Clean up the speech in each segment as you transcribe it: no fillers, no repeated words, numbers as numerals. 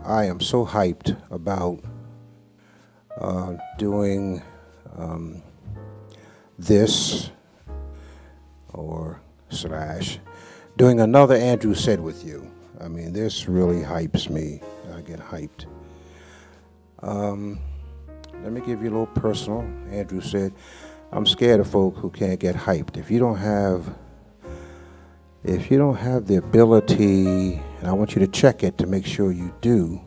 I am so hyped about doing this or slash doing another Andrew Said with you. I mean, this really hypes me. I get hyped. Let me give you a little personal. Andrew said, I'm scared of folk who can't get hyped. If you don't have the ability, and I want you to check it to make sure you do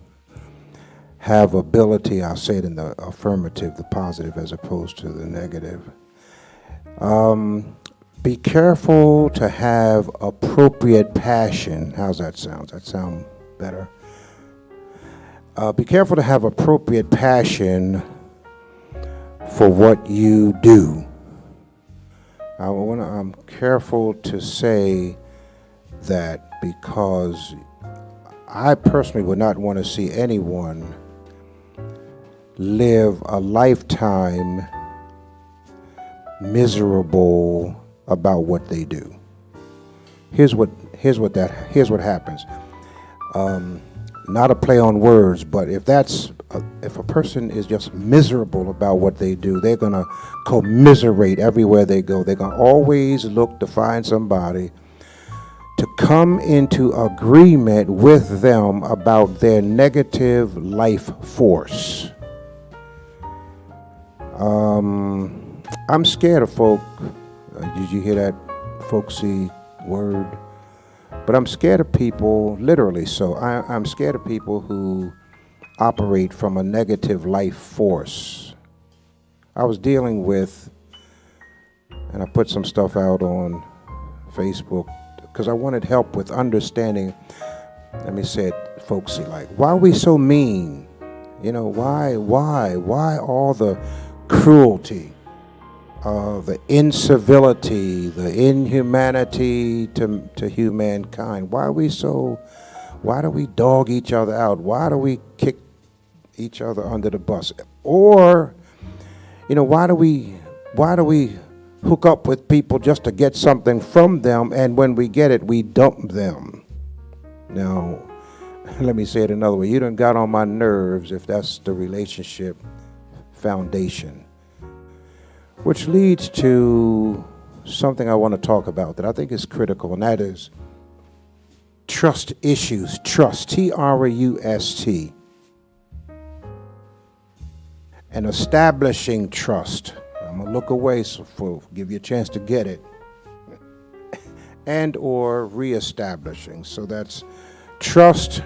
have ability, I'll say it in the affirmative, the positive as opposed to the negative. Be careful to have appropriate passion. How's that sound? Does that sound better? Be careful to have appropriate passion for what you do. I'm careful to say that because I personally would not want to see anyone live a lifetime miserable about what they do. Here's what happens. Not a play on words, but if a person is just miserable about what they do, they're gonna commiserate everywhere they go. They're gonna always look to find somebody to come into agreement with them about their negative life force. I'm scared of folk. Did you hear that folksy word? But I'm scared of people, literally so. I'm scared of people who operate from a negative life force. I was dealing with, and I put some stuff out on Facebook because I wanted help with understanding, let me say it folksy, like, why are we so mean? You know, why all the cruelty? The incivility, the inhumanity to humankind. Why do we dog each other out? Why do we kick each other under the bus? Or, why do we hook up with people just to get something from them, and when we get it, we dump them? Now, let me say it another way. You done got on my nerves if that's the relationship foundation. Which leads to something I want to talk about that I think is critical, and that is trust issues. Trust, Trust. And establishing trust. I'm going to look away so give you a chance to get it. And or reestablishing. So that's trust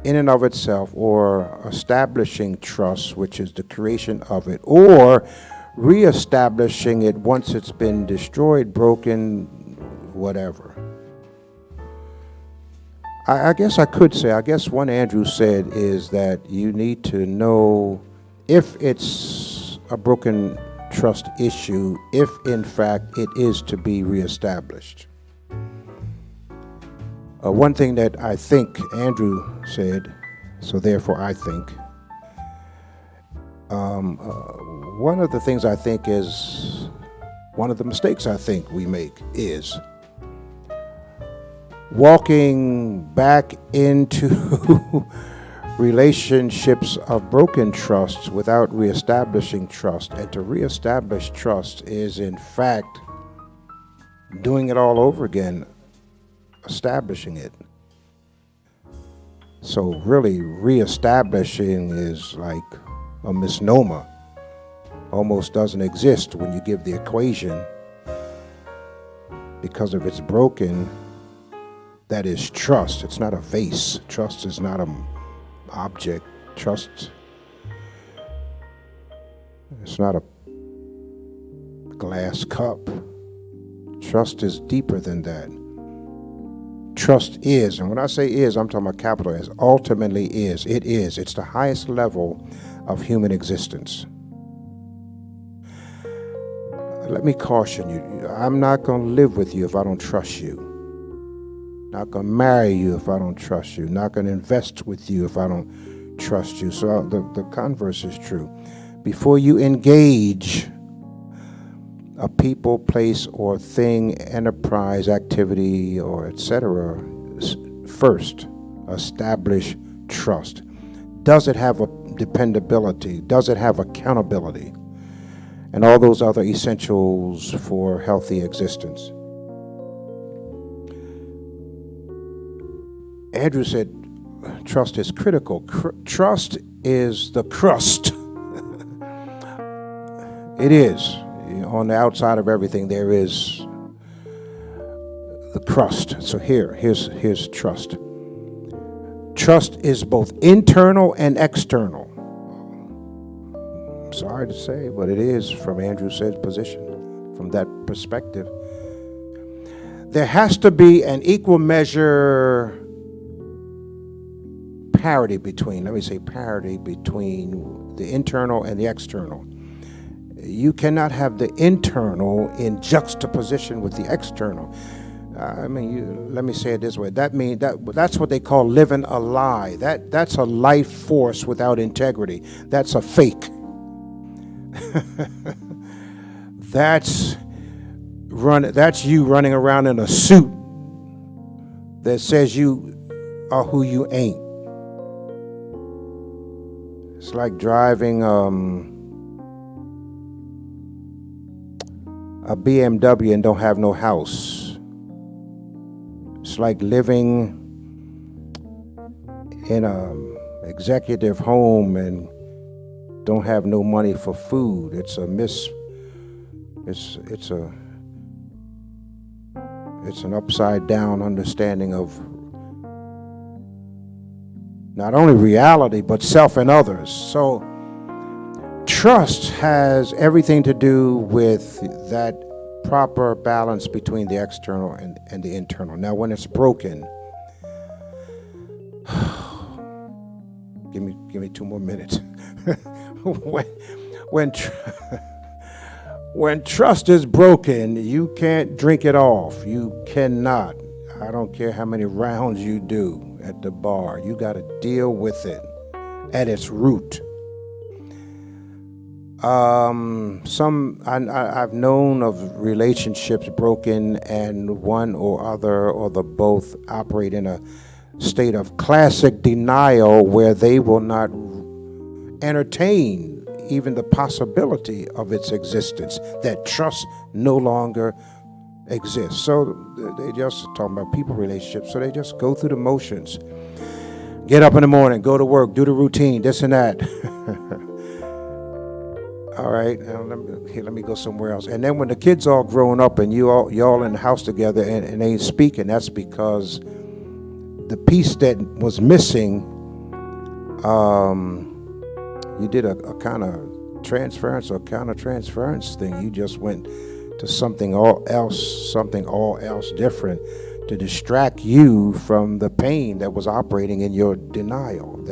in and of itself, or establishing trust, which is the creation of it, or reestablishing it once it's been destroyed, broken, whatever. I guess one Andrew said is that you need to know if it's a broken trust issue, if in fact it is to be reestablished. One thing that I think Andrew said, so therefore I think, one of the things I think is, one of the mistakes I think we make is walking back into relationships of broken trust without reestablishing trust. And to reestablish trust is in fact doing it all over again, establishing it. So really reestablishing is like a misnomer. Almost doesn't exist when you give the equation, because if it's broken, that is trust. It's not a vase. Trust is not an object. Trust, it's not a glass cup. Trust is deeper than that. Trust is, and when I say is, I'm talking about capital S, ultimately is. It is. It's the highest level of human existence. Let me caution you. I'm not going to live with you if I don't trust you. Not going to marry you if I don't trust you. Not going to invest with you if I don't trust you. So the converse is true. Before you engage a people, place, or thing, enterprise, activity, or etc., first establish trust? Does it have a dependability? Does it have accountability? And all those other essentials for healthy existence. Andrew said trust is critical. Trust is the crust. It is. On the outside of everything, there is the crust. So here's trust. Trust is both internal and external. I'm sorry to say, but it is from Andrew Said's position, from that perspective. There has to be an equal measure parity between the internal and the external. You cannot have the internal in juxtaposition with the external. Let me say it this way. That's what they call living a lie. That's a life force without integrity. That's a fake. That's you running around in a suit that says you are who you ain't. It's like driving a BMW and don't have no house. It's like living in an executive home and don't have no money for food. It's an upside down understanding of not only reality but self and others. So trust has everything to do with that proper balance between the external and the internal. Now, when it's broken, give me 2 more minutes. when trust is broken, you can't drink it off. You cannot. I don't care how many rounds you do at the bar. You got to deal with it at its root. I've known of relationships broken and one or other or the both operate in a state of classic denial where they will not entertain even the possibility of its existence, that trust no longer exists. So they just talking about people relationships, so they just go through the motions. Get up in the morning, go to work, do the routine, this and that. All right, now let me go somewhere else. And then when the kids all grown up and y'all in the house together and ain't speaking, that's because the piece that was missing, you did a kind of transference or counter-transference thing. You just went to something all else different to distract you from the pain that was operating in your denial,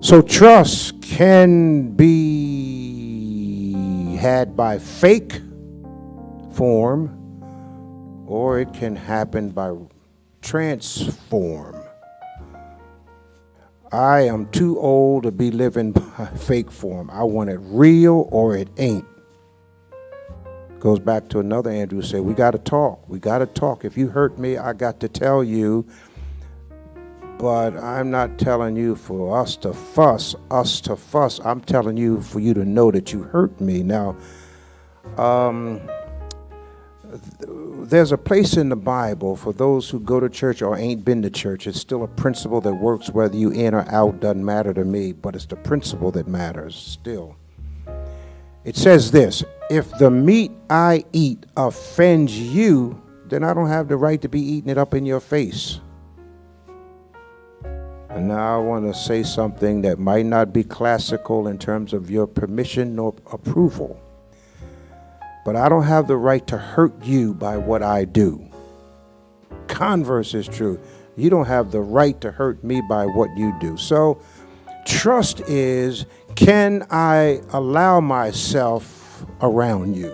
So trust can be had by fake form, or it can happen by transform. I am too old to be living by fake form. I want it real or it ain't. Goes back to another Andrew said, we got to talk. We got to talk. If you hurt me, I got to tell you. But I'm not telling you for us to fuss. I'm telling you for you to know that you hurt me. Now, there's a place in the Bible for those who go to church or ain't been to church. It's still a principle that works whether you in or out, doesn't matter to me, but it's the principle that matters still. It says this: if the meat I eat offends you, then I don't have the right to be eating it up in your face. And now I want to say something that might not be classical in terms of your permission nor approval. But I don't have the right to hurt you by what I do. Converse is true. You don't have the right to hurt me by what you do. So trust is, can I allow myself around you?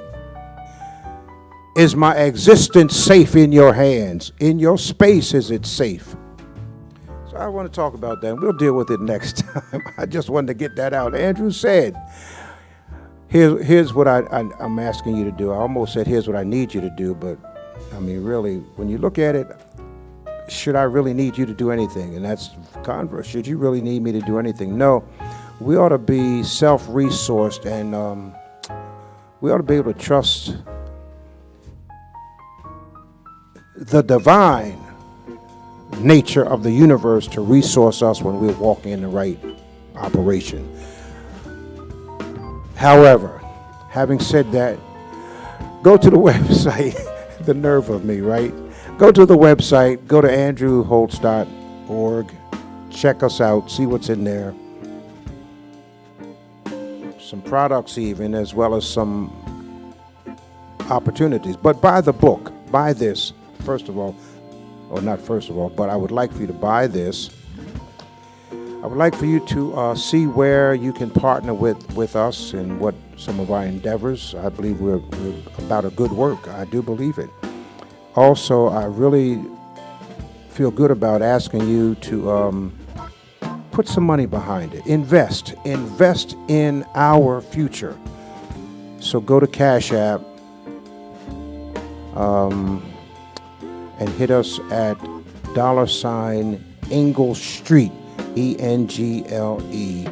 Is my existence safe in your hands? In your space, is it safe? So I want to talk about that. We'll deal with it next time. I just wanted to get that out. Andrew said, here's what I'm asking you to do. I almost said, here's what I need you to do, but I mean, really, when you look at it, should I really need you to do anything? And that's converse. Should you really need me to do anything? No. We ought to be self-resourced, and we ought to be able to trust the divine nature of the universe to resource us when we're walking in the right operation. However, having said that, go to the website, the nerve of me, right? Go to the website, go to andrewholtz.org, check us out, see what's in there. Some products even, as well as some opportunities. But buy the book, buy this, first of all, or not first of all, but I would like for you to buy this. I would like for you to see where you can partner with us and what some of our endeavors. I believe we're about a good work. I do believe it. Also, I really feel good about asking you to put some money behind it. Invest in our future. So go to Cash App and hit us at $Ingle Street, ENGLE,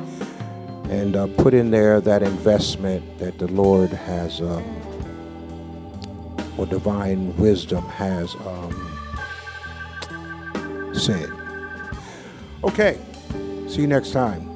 and put in there that investment that the Lord has, or divine wisdom has said. Okay, see you next time.